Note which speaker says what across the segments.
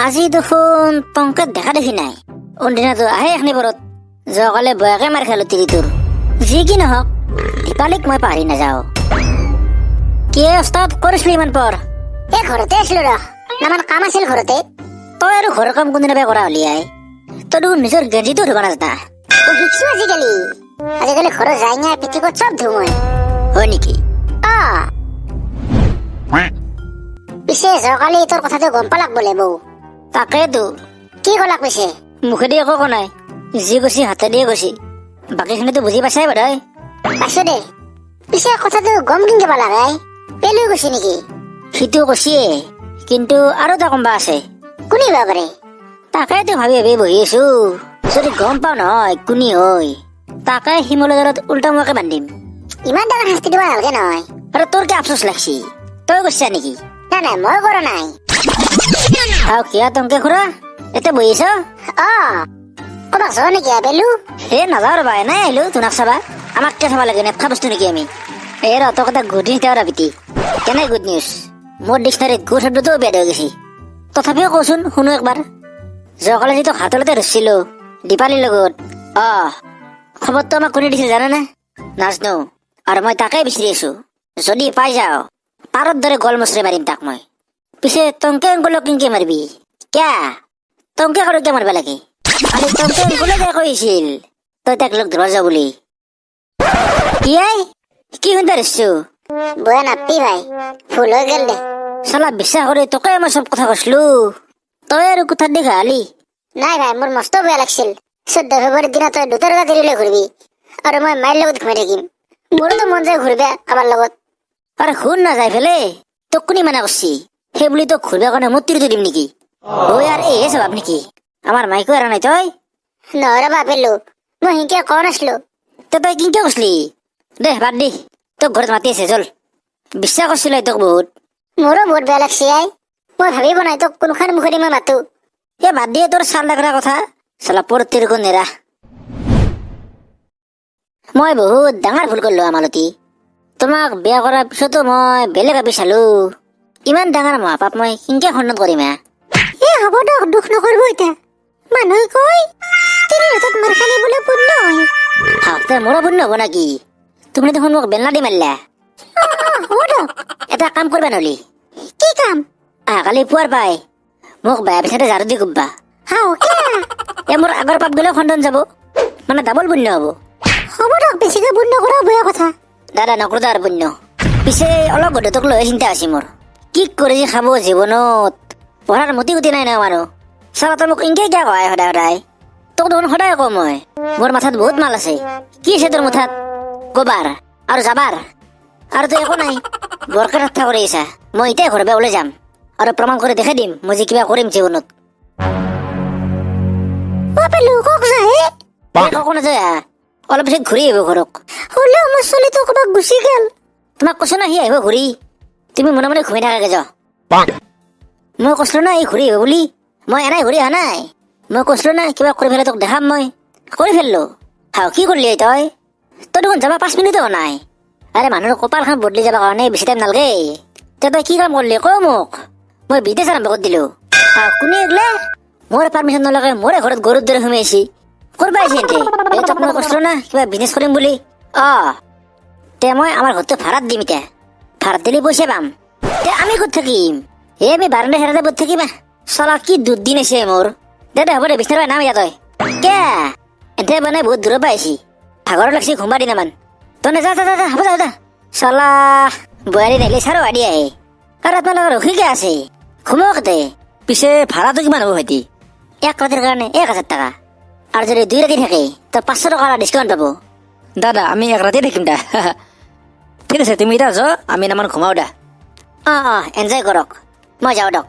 Speaker 1: আজি দেখোন টংকাত দেখা দেখি নাই। অন্দিনাতো আহে এখনি বৰত যোৱাকালে বয়াকে মাৰ খালো তিৰিটোৰ। যি কি নহওক দীপালীক মই পাহৰি নাযাওঁ। কি অস্তাদ কৰিছিলি ইমান পৰ? ঘৰতে আছিলো ৰ, নামান কাম আছিল ঘৰতে। তই আৰু ঘৰৰ কাম কোনদিনা কৰা হলি আই? তই দেখোন নিজৰ গেঞ্জিটো ধুব নাজানা। শিকছো আজিকালি ঘৰত যাই না পেটিকোট চব ধুও মই। হয় নেকি? পিছে যোৱাকালি তোৰ কথাটো গম পালাক বোলে বৌ। তাকেতো। কি কলাক পিছে? মুখেদি একো কোৱা নাই, যি কৈছি হাতে দিয়ে কৈছি। বাকীখিনিতো বুজি পাইছাই বোধহয়। পাইছো দে। পিছে কথাটো গম কেনেকে পালাক আই? পেলু কৈছি নেকি? সিটো কৈছিয়ে, কিন্তু আৰু এটা কম্বা আছে। কোনে বা পাৰে? তাকেতো ভাবি ভাবি বহি আছো। যদি গম পাও নহয় কোনি হয়, তাকে শিমলৰ দৰত উল্টা মুৱাকে বান্ধিম। ইমান ডাঙৰ শাস্তি দিব নালাগে নহয়। আৰু তোৰ কি আফচোচ লাগছি? তই কৈছা নেকি? নাই নাই, মই কৰা নাই। আৰু কিয় টংকে খুৰা এতিয়া বহিছ? ক'ৰবাত যোৱা নেকি পেলু? নাযাওঁ ৰবা, এনে আহিলো তোমাক চাবা। আমাক কিয় চাব লাগে? নেটখা বস্তু নেকি আমি? তোক এটা গুড নিউজ দিয়া পিতি। কেনে গুড নিউজ? মোৰ ডিক্সনাৰীত গুড শব্দটো বেদ হৈ গৈছি। তথাপিও কচোন শুনো একবাৰ। যোৱাকালি যিটো হাতলতে ৰৈছিলো দীপালীৰ লগত, খবৰটো আমাক কোনে দিছিল জানানে? নাজনো, আৰু মই তাকে বিচাৰি আছো। যদি পাই যাও পাৰৰ দৰে গল মচৰি মাৰিম তাক মই। পিছে টংকে অংকুলক কেনেকে মাৰিবি? কিয়া টংকে আৰু কিয় মাৰিব লাগে? খালি টংকে অংকুলে যে কৈছিল তই তাক লগ ধৰিব যা বুলি। কি শুনতে ৰৈছো? বয়া নাপি ভাই, ভুল হৈ গেল দে। চালা বিশ্বাস কৰি তোকে মই চব কথা কৈছিলো, তই আৰু কোঠাত দেখা হালি। নাই ভাই, মোৰ মস্ত বেয়া লাগছিল। 14 ফেব্ৰুৱাৰীৰ দিনা তই দুটাৰ দেৰিলৈ ঘূৰিবি আৰু মই মাইৰ লগত ঘুমাই থাকিম। মোৰোতো মন যায় ঘূৰিবা কাবাৰ লগত। আৰে শুন নাযায় ফেলে, তোক কোনে মানা কৰছি? সেই বুলি তোক ঘূৰিব কাৰণে মোৰ তিৰিটো দিম নেকি? এই স্বভাৱ নেকি? আমাৰ মাইকো এৰা নাই তই? নহয় ৰবা পেলু, মই সিংকে কোৱা নাছিলো। তই কিনকে কৈছিলি? দে বাদ দি, তোক ঘৰত মাতি আছে চল। বিশ্বাস কৰিছিলো তোক বহুত। মোৰো বহুত বেয়া লাগছি আই। মই ভাবিব নাই তোক কোনখান মুখেদি মই মাতো। বাদ দিয়ে তোৰ চাল ডাকৰা কথা। চালা পৰ তিৰকো নেৰা। মই বহুত ডাঙৰ ভুল কৰিলো আমালতি। তোমাক বিয়া কৰাৰ পিছতো মই বেলেগ ভাবি চালো। ইমান ডাঙৰ মহাপাপ মই কিনকে খণ্ডন কৰিম? হ'ব দক, দুখ নকৰিব এতিয়া। মানুহে কয় তিৰিৰ হাতত মাৰ খালে বোলে পুণ্য হয়। মোৰো পুণ্য হব নাকি? তুমি দেখোন মোক বেলনা দি মাৰিলা। হ'ব দক, এটা কাম কৰিবা নহলি। কি কাম? কালি পুৱাৰ পাই মোক বেয়া পিছতে ঝাৰু দি কুব্বা। মোৰ আগৰ পাপ গলেও খণ্ডন যাব, মানে ডাবল পুণ্য হব। হ'ব দক, বেছিকে পুণ্য কৰা বেয়া কথা। দাদা নকৰো তাৰ পুণ্য। পিছে অলপ গধুতক লৈ চিন্তা আছে মোৰ। কি কৰি খাব জীৱনত? পঢ়াৰ মতি গতি নাই ন মানুহ। চালা তই মোক ইনকে কিয় কয় সদায় সদায়? তোক দেখোন সদায় কওঁ মই, মোৰ মাথাত বহুত মাল আছে। কি আছে তোৰ মাথাত? কবাৰ আৰু যাবাৰ আৰু তই একো নাই। বৰকে ঠাট্টা কৰি আছা। মই এতিয়াই ঘৰৰ পৰা ওলাই যাম আৰু প্ৰমাণ কৰি দেখাই দিম মই যে কিবা কৰিম জীৱনত। অলপ পিছত ঘূৰি আহিব ঘৰক। হলেও আমাৰ ছোৱালীটো ক'ৰবাত গুচি গেল। তোমাক কৈছো না সি আহিব ঘূৰি। তুমি মনে মনে ঘুমাই থাকাকে যাও। মই কৈছিলো না ই ঘূৰি আহিব বুলি। মই এনেই ঘূৰি অহা নাই। মই কৈছিলো না কিবা কৰি ফেলে তোক দেখাম। মই কৰি ফেললো। কি কৰিলি তই? তই দেখোন যাবা 5 মিনিটো হোৱা নাই। আৰে মানুহৰ কপালখন বদলি যাবৰ কাৰণে বেছি টাইম নালাগে। তই কি কাম কৰিলি ক মোক? মই বিদেশ আৰম্ভ কৰি দিলো। কোনে এগলে? মোৰ পাৰ্মিশন নলগে মোৰে ঘৰত গৰুৰ দৰে সোমাইছি। কৰবা আহিছে তোক মই কৈছিলো না কিবা বিজনেছ কৰিম বুলি। মই আমাৰ ঘৰটো ভাড়াত দিম। এতিয়া ভাড়াত দিলে পইচা পাম। আমি ক'ত থাকিম? আমি বাৰান্দা হেৰাতে বহি থাকিম। চালা কি দুদিন আছে মোৰ। দে হ'ব দে, বিচনাৰ নাম এতিয়া তই। এতে মানে বহুত দূৰৰ পৰা আহিছি, ভাগৰ লাগছি, ঘুমবা দিন মান। তই যা হ'ব যা। চালা বোৱাৰী নাহিলে চাৰো আদি আহে আৰু আপোনালোকৰ ৰখি আছে ঘুমকতে। পিছে ভাড়াটো কিমান হ'ব ভাইটি? 1 ৰাতিৰ কাৰণে 1000 টকা। আৰু যদি 2 ৰাতি থাকে তো 500 টকা ডিছকাউণ্ট পাব। দাদা আমি 1 ৰাতি থাকিম দা। ঠিক আছে তুমি এতিয়া যোৱা, আমি নামান ঘুমাও দা। এনজয় কৰক, মই যাওঁ দক।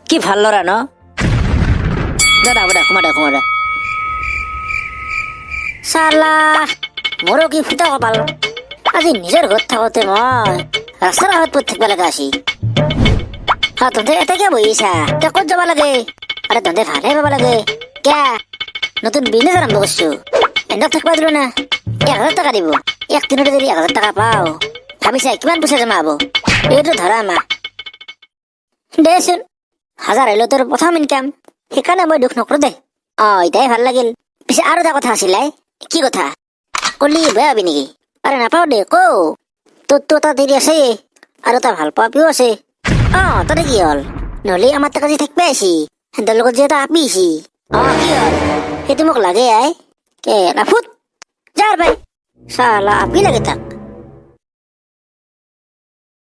Speaker 1: কি ভাল ল'ৰা ন? দাদা হ'ব দা, ঘুমা দা। চালা মোৰো কি ফুটা কপাল। আজি নিজৰ ঘৰত থাকোতে মই ৰাস্তাৰ কাষত পৰি থাকিব লগা আছিল। তহঁতে এটা কিয় বহিছা? তই ক'ত যাব লাগে? আৰে তহঁতে ভালে পাব লাগে। কিয়া নতুন বিজনেছ আৰম্ভ কৰিছো, এন্দক থাকিব দিলো না। 1000 টকা দিব। 1 দিনতে যদি 1000 টকা পাও ভাবিছা কিমান পইচা জমা হব এইটো ধৰা মাহ দেচোন 1000 আহিলে তোৰ প্ৰথম ইনকাম সেইকাৰণে মই দুখ নকৰো দে এটাই ভাল লাগিল পিছে আৰু এটা কথা আছিলে কি কথা কলি বেয়া হবি নেকি আৰে নাপাও দে কৌ তোৰতো এটা দেৰি আছে আৰু এটা ভাল পোৱা পিও আছে তাতে কি হল নহলে আমাৰ তাক আজি থাকিব আহিছি সিহঁতৰ লগত যে এটা আপি আহিছি কি হল সেইটো মোক লাগে আই কে ৰাফুত যাৰ ভাই চালা আপি লাগে তাক